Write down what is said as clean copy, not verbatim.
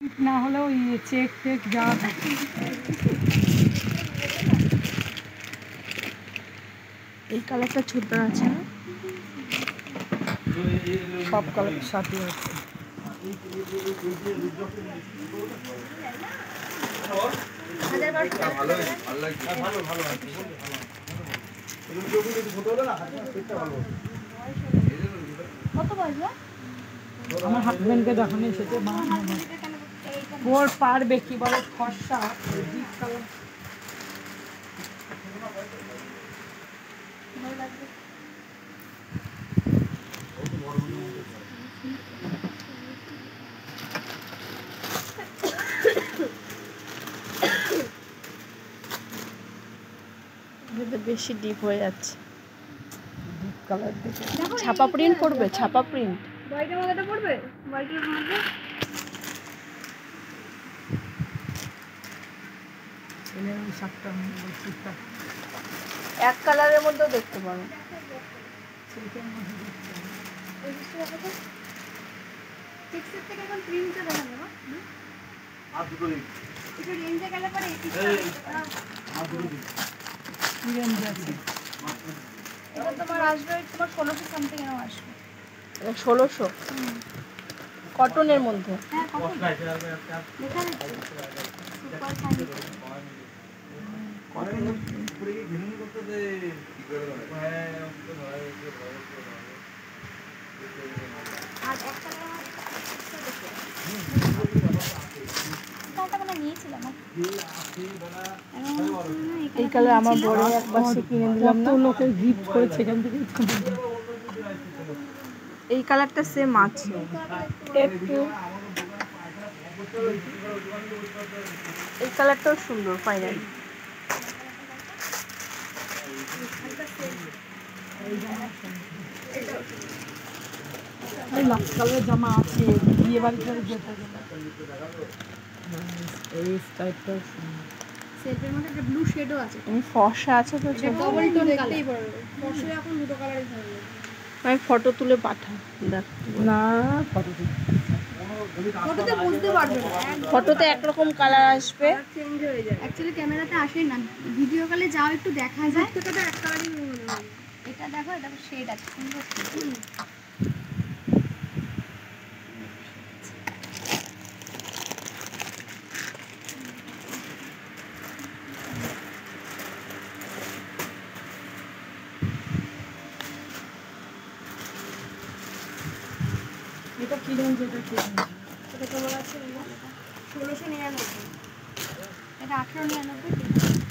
না হলেও check take যা এই কালারটা ছোট আছে না, সব কালার সাথে আছে। আমার হাজবেন্ডকে যখন এসেছে ওর পারবে কি বলে ফর্সা ডিপ কালার বেশি ডিপ হয়ে যাচ্ছে। ডিপ কালার দেখে ছাপা প্রিন্ট করবে, ছাপা প্রিন্ট হোয়াইটের মধ্যে পড়বে, হোয়াইটের মধ্যে ওই শার্টটা বলছিটা এক কালারের মধ্যেও দেখতে পারো। সিল্কের মধ্যে দেখতে হবে। এই জিনিসটা দেখো তো, ফিক্সের থেকে এখন প্রিন্টটা দেখা যাবে। আর দুটো দিন একটু রেঞ্জে গেলে পরে এই আর দুটো দিন কি রেঞ্জ আছে? এটা তোমার আসবে, তোমার 1600 সামথিং এরকম আসবে। 1600 কটনের মধ্যে। হ্যাঁ কত লেখা আছে সুপার ফাইন কটনের পুরো কি ঘিনুন করতে দে কি করে হ্যাঁ তো ধরা হয়েছে আর একটা টাকা মানে নিয়েছিলাম এই কালার আমার বড় একবার সে কিনে দিলাম না, কত লোকের গিফট করেছে এখান থেকে। এই কালারটা সেম আছে একটু এই কালারটাও সুন্দর ফাইনালি। লাল কালারের জামা আছে বিয়ে বাড়িতে যেতে গেলে এই স্টাইলটাও সুন্দর। সেটের মধ্যে একটা ব্লু শেডও আছে, আমি ফর্সা আছে তো ছোট, ডবল টোন দেখতেই পারবে। ফর্সা এখন দুটো কালারই ভালো লাগে। আমি ফটো তুলে পাঠাই দেখ। না ফটো ফটোতে বুঝতে পারবে না, ফটোতে একরকম কালার আসবে, চেঞ্জ হয়ে যায়। অ্যাকচুয়ালি ক্যামেরাতে আসে না, ভিডিও কলে যাও একটু দেখা যায়। তো এক কালারই মনে হয়। এটা দেখো, এটা শেড আছে সুন্দর শেড। এটা কি রেঞ্জ? এটা কি রেঞ্জ? এটা তোমার আছে 1699, এটা 1899।